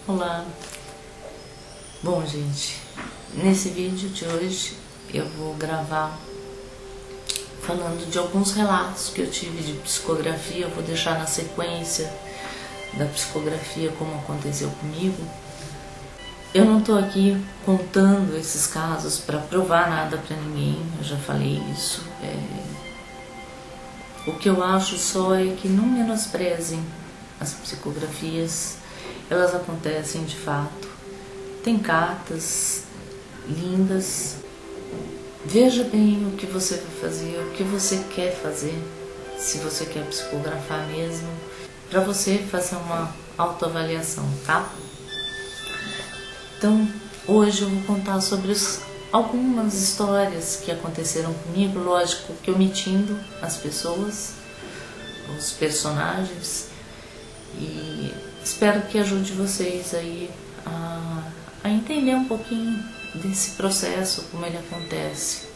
Olá! Bom, gente, nesse vídeo de hoje eu vou gravar falando de alguns relatos que eu tive de psicografia. Eu vou deixar na sequência da psicografia como aconteceu comigo. Eu não tô aqui contando esses casos para provar nada para ninguém, eu já falei isso. O que eu acho só é que não menosprezem as psicografias, elas acontecem de fato. Tem cartas lindas. Veja bem o que você vai fazer, o que você quer fazer, se você quer psicografar mesmo, para você fazer uma autoavaliação, tá? Então, hoje eu vou contar sobre algumas histórias que aconteceram comigo, lógico que omitindo as pessoas, os personagens, e espero que ajude vocês aí a entender um pouquinho desse processo, como ele acontece.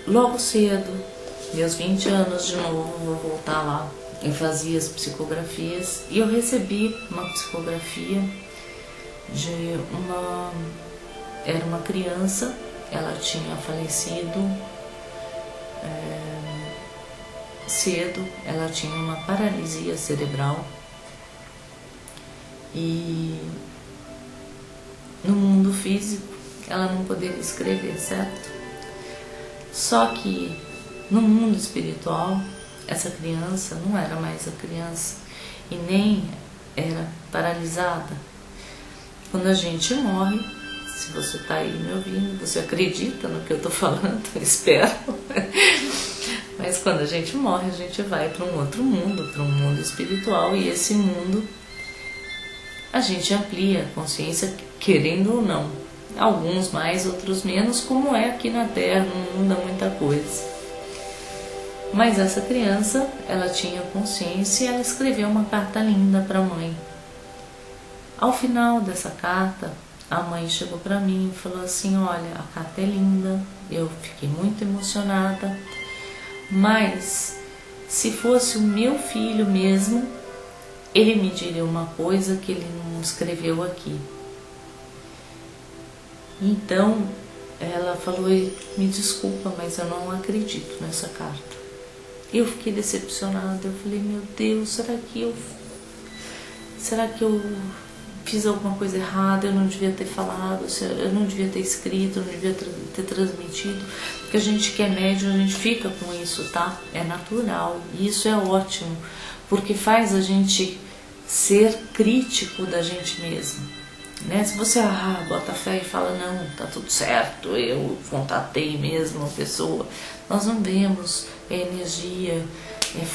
Logo cedo, meus 20 anos de novo, vou voltar lá. Eu fazia as psicografias e eu recebi uma psicografia de era uma criança, ela tinha falecido cedo, ela tinha uma paralisia cerebral e no mundo físico ela não poderia escrever, certo? Só que no mundo espiritual essa criança não era mais a criança e nem era paralisada. Quando a gente morre, se você está aí me ouvindo, você acredita no que eu estou falando, espero. Mas quando a gente morre, a gente vai para um outro mundo, para um mundo espiritual, e esse mundo a gente amplia a consciência, querendo ou não. Alguns mais, outros menos, como é aqui na Terra, não muda muita coisa. Mas essa criança, ela tinha consciência e ela escreveu uma carta linda para a mãe. Ao final dessa carta, a mãe chegou para mim e falou assim: olha, a carta é linda, eu fiquei muito emocionada, mas se fosse o meu filho mesmo, ele me diria uma coisa que ele não escreveu aqui. Então ela falou: me desculpa, mas eu não acredito nessa carta. Eu fiquei decepcionada, eu falei: meu Deus, será que eu fiz alguma coisa errada? Eu não devia ter falado, eu não devia ter escrito, eu não devia ter transmitido. Porque a gente que é médium, a gente fica com isso, tá? É natural, e isso é ótimo, porque faz a gente ser crítico da gente mesmo, né? Se você bota fé e fala: não, tá tudo certo, eu contatei mesmo a pessoa, nós não vemos energia,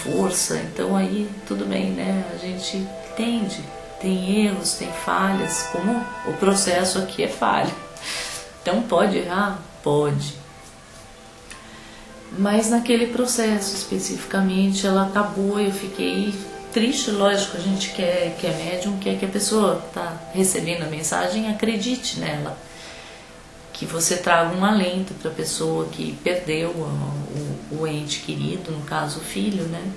força, então aí tudo bem, né? A gente entende, tem erros, tem falhas, como o processo aqui é falha. Então pode errar? Pode. Mas naquele processo especificamente ela acabou, eu fiquei triste. Lógico, a gente que é médium, quer que a pessoa está recebendo a mensagem acredite nela, que você traga um alento para a pessoa que perdeu o ente querido, no caso o filho, né?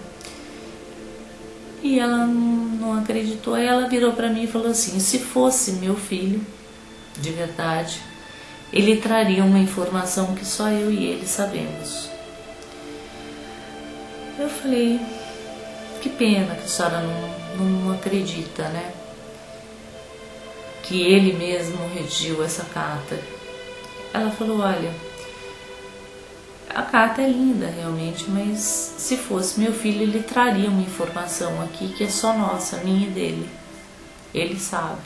E ela não acreditou, e ela virou para mim e falou assim: se fosse meu filho de verdade, ele traria uma informação que só eu e ele sabemos. Eu falei: que pena que a senhora não acredita, né? Que ele mesmo redigiu essa carta. Ela falou: olha, a carta é linda realmente, mas se fosse meu filho, ele traria uma informação aqui que é só nossa, minha e dele. Ele sabe.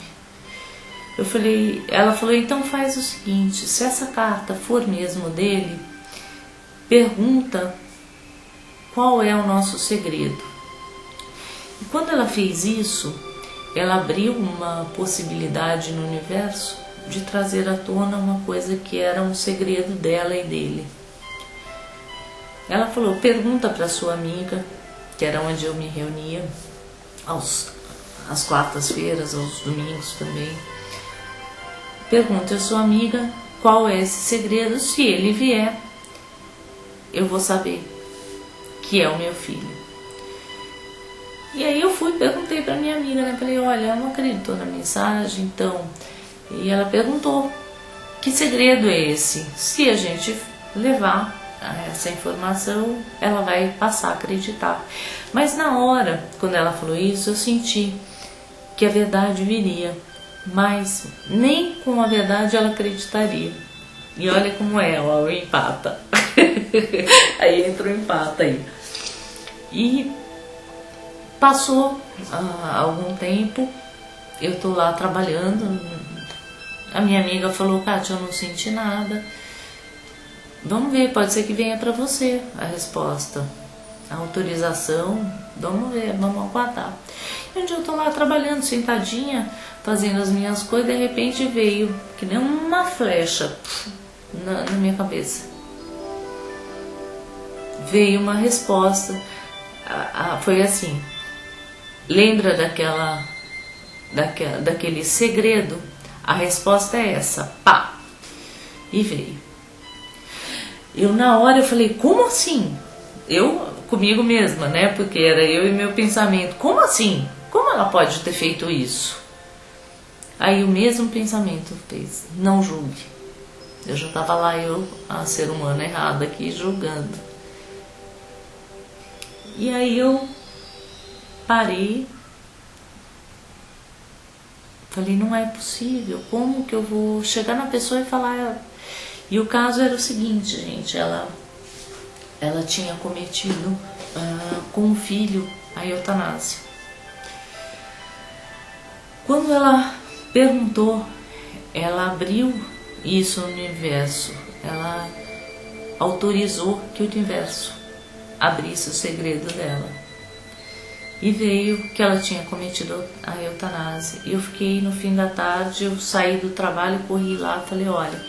Ela falou: então faz o seguinte, se essa carta for mesmo dele, pergunta qual é o nosso segredo. E quando ela fez isso, ela abriu uma possibilidade no universo de trazer à tona uma coisa que era um segredo dela e dele. Ela falou: pergunta para sua amiga, que era onde eu me reunia, às quartas-feiras, aos domingos também. Pergunta à sua amiga qual é esse segredo. Se ele vier, eu vou saber que é o meu filho. E aí eu fui, perguntei pra minha amiga, né? Falei, olha, ela não acreditou na mensagem, então. E ela perguntou, que segredo é esse? Se a gente levar essa informação, ela vai passar a acreditar. Mas na hora, quando ela falou isso, eu senti que a verdade viria. Mas nem com a verdade ela acreditaria. E olha como é, ó, o empata. Aí entra o empata aí. E passou algum tempo, eu tô lá trabalhando, a minha amiga falou, Kátia, eu não senti nada, vamos ver, pode ser que venha pra você a resposta, a autorização, vamos ver, vamos aguardar. E um dia eu tô lá trabalhando, sentadinha, fazendo as minhas coisas, de repente veio, que nem uma flecha na minha cabeça, veio uma resposta, foi assim, lembra daquele segredo? A resposta é essa, pá! E veio. Eu na hora eu falei, como assim? Eu comigo mesma, né? Porque era eu e meu pensamento. Como assim? Como ela pode ter feito isso? Aí o mesmo pensamento fez, não julgue. Eu já estava lá, eu, a ser humano errado aqui, julgando. E aí eu parei, falei, não é possível, como que eu vou chegar na pessoa e falar? E o caso era o seguinte, gente, ela tinha cometido com o filho a eutanásia. Quando ela perguntou, ela abriu isso no universo, ela autorizou que o universo abrisse o segredo dela. E veio que ela tinha cometido a eutanásia. E eu fiquei no fim da tarde, eu saí do trabalho, corri lá e falei, olha,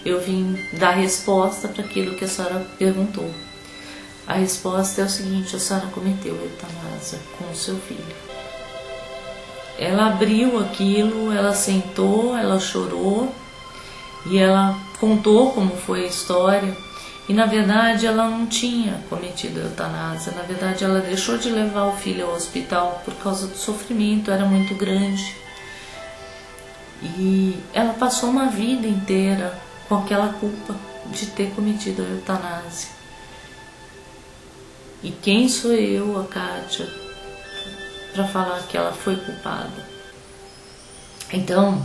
eu vim dar resposta para aquilo que a senhora perguntou. A resposta é o seguinte, a senhora cometeu a eutanásia com o seu filho. Ela abriu aquilo, ela sentou, ela chorou e ela contou como foi a história. E na verdade ela não tinha cometido a eutanásia, na verdade ela deixou de levar o filho ao hospital por causa do sofrimento, era muito grande. E ela passou uma vida inteira com aquela culpa de ter cometido a eutanásia. E quem sou eu, a Kátia, para falar que ela foi culpada? Então,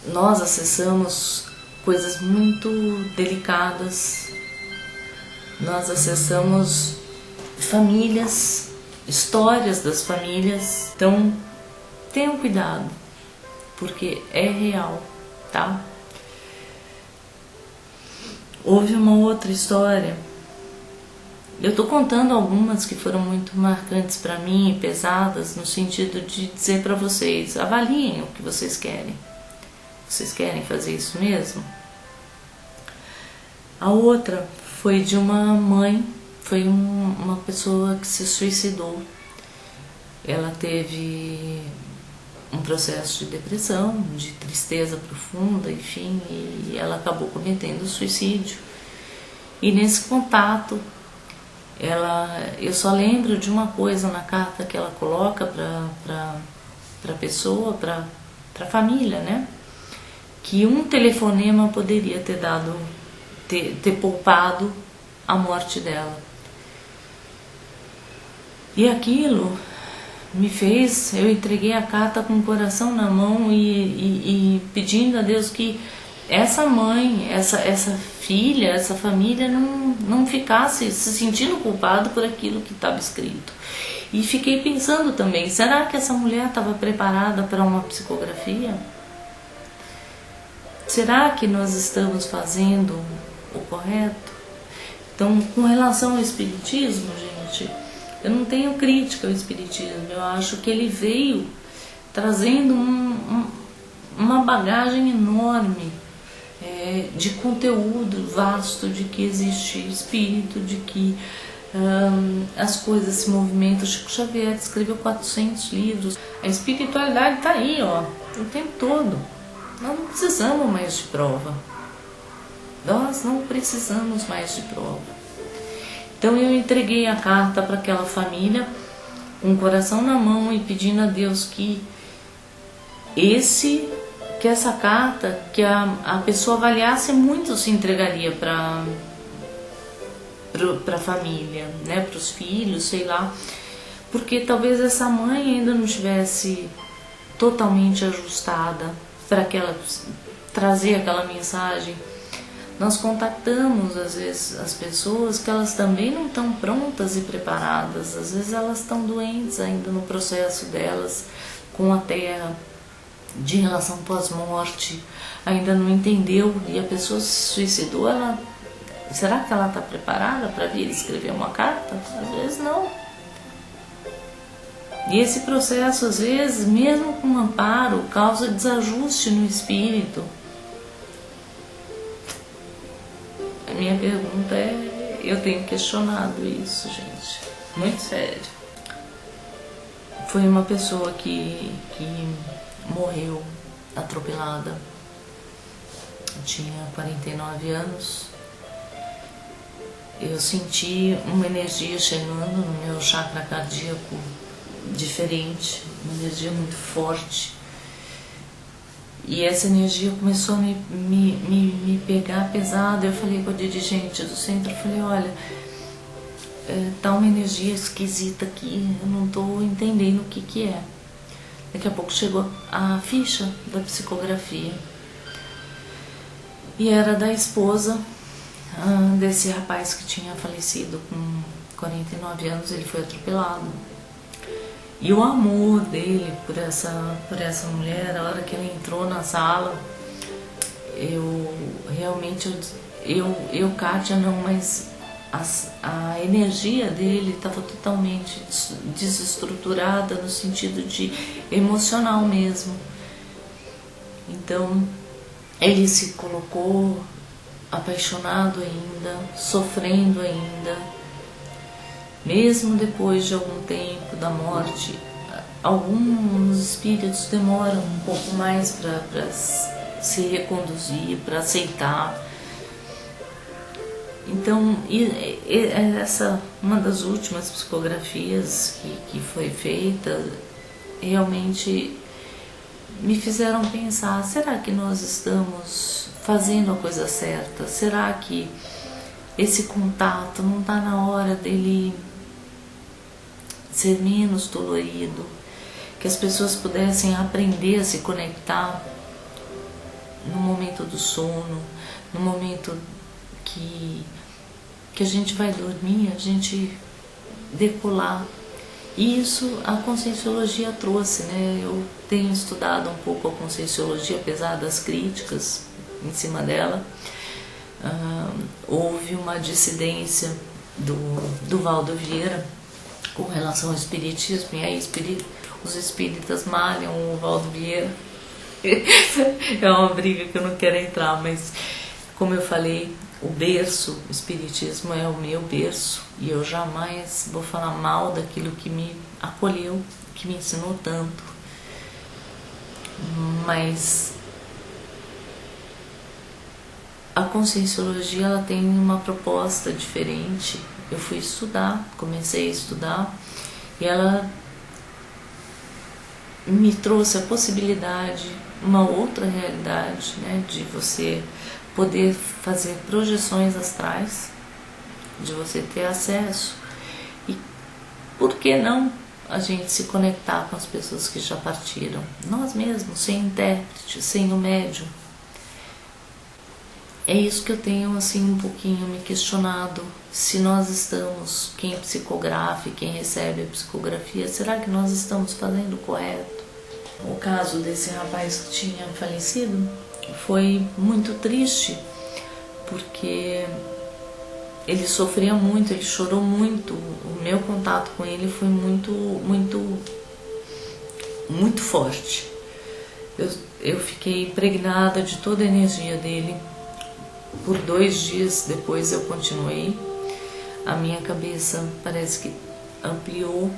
nós acessamos coisas muito delicadas. Nós acessamos famílias, histórias das famílias. Então, tenham cuidado, porque é real, tá? Houve uma outra história. Eu tô contando algumas que foram muito marcantes para mim e pesadas, no sentido de dizer para vocês, avaliem o que vocês querem. Vocês querem fazer isso mesmo? A outra foi de uma mãe, foi uma pessoa que se suicidou. Ela teve um processo de depressão, de tristeza profunda, enfim, e ela acabou cometendo suicídio. E nesse contato, eu só lembro de uma coisa na carta que ela coloca para a pessoa, para a família, né? Que um telefonema poderia ter poupado a morte dela. E aquilo me fez, eu entreguei a carta com o coração na mão e pedindo a Deus que essa mãe, essa filha, essa família não ficasse se sentindo culpado por aquilo que estava escrito. E fiquei pensando também, será que essa mulher estava preparada para uma psicografia? Será que nós estamos fazendo o correto? Então, com relação ao espiritismo, gente, eu não tenho crítica ao espiritismo. Eu acho que ele veio trazendo uma bagagem enorme de conteúdo vasto, de que existe espírito, de que as coisas se movimentam. Chico Xavier escreveu 400 livros. A espiritualidade está aí, ó, o tempo todo. Nós não precisamos mais de prova. Nós não precisamos mais de prova. Então eu entreguei a carta para aquela família com o coração na mão e pedindo a Deus que essa carta, que a pessoa avaliasse, muito se entregaria para a família, né, para os filhos, sei lá, porque talvez essa mãe ainda não estivesse totalmente ajustada para trazer aquela mensagem. Nós contatamos às vezes as pessoas que elas também não estão prontas e preparadas, às vezes elas estão doentes ainda no processo delas com a terra, de relação pós-morte, ainda não entendeu, e a pessoa se suicidou. Será que ela está preparada para vir escrever uma carta? Às vezes não. E esse processo, às vezes, mesmo com um amparo, causa desajuste no espírito. A minha pergunta é, eu tenho questionado isso, gente, muito sério. Foi uma pessoa que morreu atropelada, tinha 49 anos. Eu senti uma energia chegando no meu chakra cardíaco diferente, uma energia muito forte. E essa energia começou a me pegar pesado. Eu falei com a dirigente do centro, eu falei, olha, tá uma energia esquisita aqui, eu não estou entendendo o que é. Daqui a pouco chegou a ficha da psicografia. E era da esposa desse rapaz que tinha falecido com 49 anos, ele foi atropelado. E o amor dele por essa mulher, a hora que ela entrou na sala, Kátia não, mas a energia dele estava totalmente desestruturada no sentido de emocional mesmo. Então ele se colocou apaixonado ainda, sofrendo ainda, mesmo depois de algum tempo da morte. Alguns espíritos demoram um pouco mais para se reconduzir, para aceitar. Então, essa uma das últimas psicografias que foi feita realmente me fizeram pensar, será que nós estamos fazendo a coisa certa? Será que esse contato não está na hora dele ser menos dolorido? Que as pessoas pudessem aprender a se conectar no momento do sono, no momento que a gente vai dormir, a gente decolar. E isso a Conscienciologia trouxe, né? Eu tenho estudado um pouco a Conscienciologia, apesar das críticas em cima dela. Houve uma dissidência do Valdo Vieira com relação ao espiritismo, e aí os espíritas malham o Valdo Vieira. É uma briga que eu não quero entrar, mas como eu falei, o berço, o espiritismo é o meu berço, e eu jamais vou falar mal daquilo que me acolheu, que me ensinou tanto. Mas a Conscienciologia, ela tem uma proposta diferente. Eu fui estudar, comecei a estudar, e ela me trouxe a possibilidade, uma outra realidade, né, de você poder fazer projeções astrais, de você ter acesso, e por que não a gente se conectar com as pessoas que já partiram, nós mesmos, sem intérprete, sem o médium. É isso que eu tenho assim um pouquinho me questionado, se nós estamos, quem psicografa, quem recebe a psicografia, será que nós estamos fazendo o correto? O caso desse rapaz que tinha falecido foi muito triste, porque ele sofria muito, ele chorou muito. O meu contato com ele foi muito forte. Eu fiquei impregnada de toda a energia dele. Por 2 dias depois eu continuei. A minha cabeça parece que ampliou.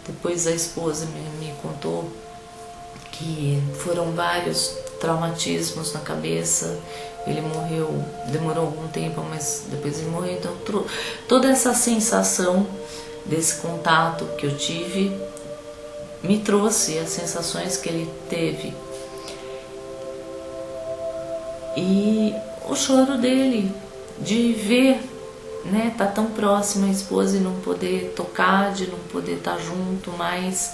Depois a esposa me contou que foram vários traumatismos na cabeça. Ele morreu, demorou algum tempo, mas depois ele morreu. Então toda essa sensação desse contato que eu tive, me trouxe as sensações que ele teve. E o choro dele, de ver, né, tá tão próximo a esposa e não poder tocar, de não poder estar junto mais.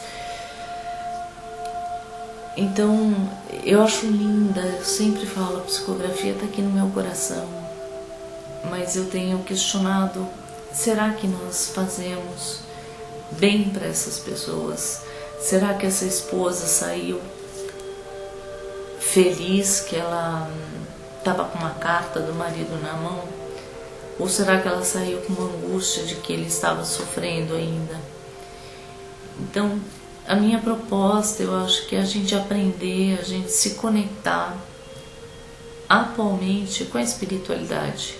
Então, eu acho linda, eu sempre falo, a psicografia está aqui no meu coração, mas eu tenho questionado, será que nós fazemos bem para essas pessoas? Será que essa esposa saiu feliz que ela estava com uma carta do marido na mão? Ou será que ela saiu com uma angústia de que ele estava sofrendo ainda? Então, a minha proposta, eu acho que é a gente aprender, a gente se conectar atualmente com a espiritualidade.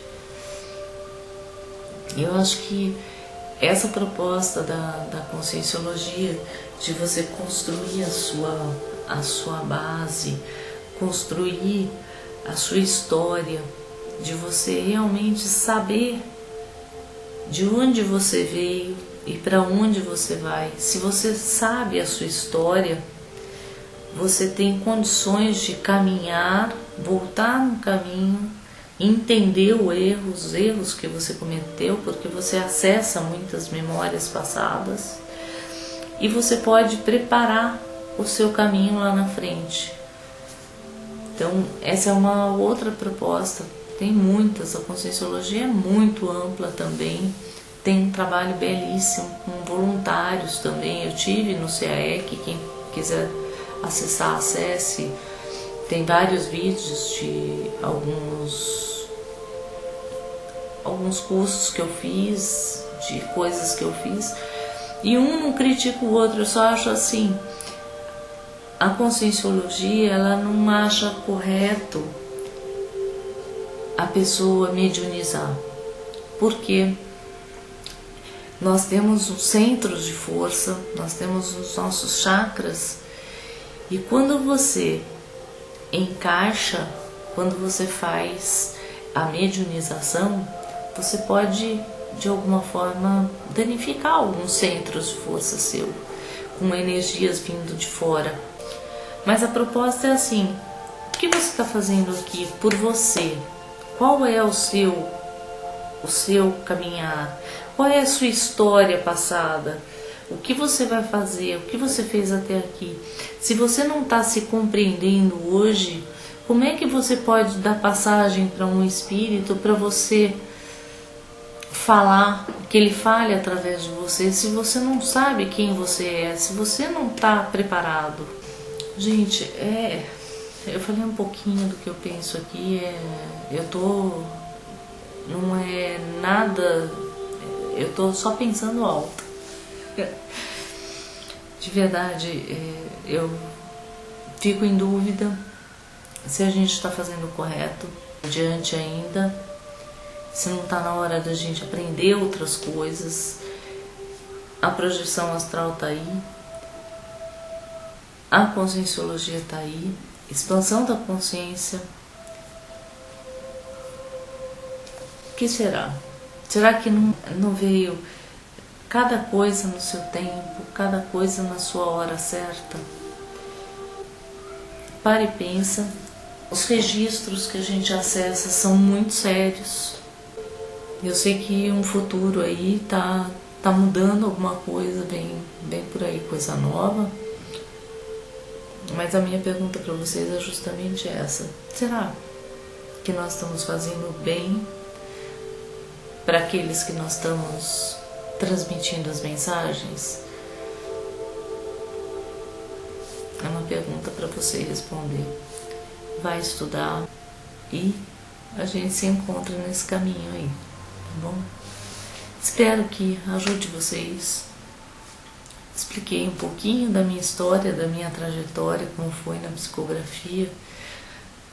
Eu acho que essa proposta da conscienciologia, de você construir a sua base, construir a sua história, de você realmente saber de onde você veio e para onde você vai. Se você sabe a sua história, você tem condições de caminhar, voltar no caminho, entender os erros que você cometeu, porque você acessa muitas memórias passadas e você pode preparar o seu caminho lá na frente. Então, essa é uma outra proposta. Tem muitas, a conscienciologia é muito ampla também. Tem um trabalho belíssimo com voluntários também. Eu tive no CAEC, quem quiser acessar, acesse. Tem vários vídeos de alguns cursos que eu fiz, de coisas que eu fiz. E um não critica o outro, eu só acho assim, a conscienciologia, ela não acha correto a pessoa mediunizar. Por quê? Nós temos os centros de força, nós temos os nossos chakras, e quando você encaixa, quando você faz a mediunização, você pode de alguma forma danificar alguns centros de força seu, com energias vindo de fora. Mas a proposta é assim: o que você está fazendo aqui por você? Qual é o seu caminhar? Qual é a sua história passada? O que você vai fazer? O que você fez até aqui? Se você não está se compreendendo hoje, como é que você pode dar passagem para um espírito para você falar, que ele fale através de você, se você não sabe quem você é, se você não está preparado? Gente, eu falei um pouquinho do que eu penso aqui, não é nada, eu tô só pensando alto. De verdade, eu fico em dúvida se a gente está fazendo o correto adiante ainda, se não está na hora da gente aprender outras coisas. A projeção astral está aí, a conscienciologia está aí, expansão da consciência. O que será? Será que não veio cada coisa no seu tempo, cada coisa na sua hora certa? Pare e pensa. Os registros que a gente acessa são muito sérios. Eu sei que um futuro aí tá mudando alguma coisa, vem por aí coisa nova. Mas a minha pergunta para vocês é justamente essa: será que nós estamos fazendo bem para aqueles que nós estamos transmitindo as mensagens? É uma pergunta para você responder. Vai estudar e a gente se encontra nesse caminho aí, tá bom? Espero que ajude vocês. Expliquei um pouquinho da minha história, da minha trajetória, como foi na psicografia.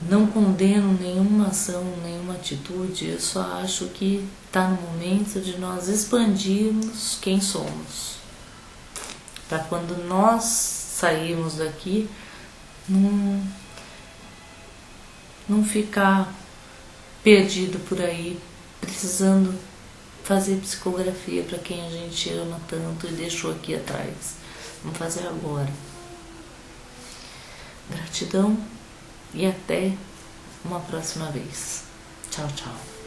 Não condeno nenhuma ação, nenhuma atitude, eu só acho que está no momento de nós expandirmos quem somos. Para quando nós sairmos daqui, não ficar perdido por aí, precisando fazer psicografia para quem a gente ama tanto e deixou aqui atrás. Vamos fazer agora. Gratidão e até uma próxima vez. Tchau, tchau.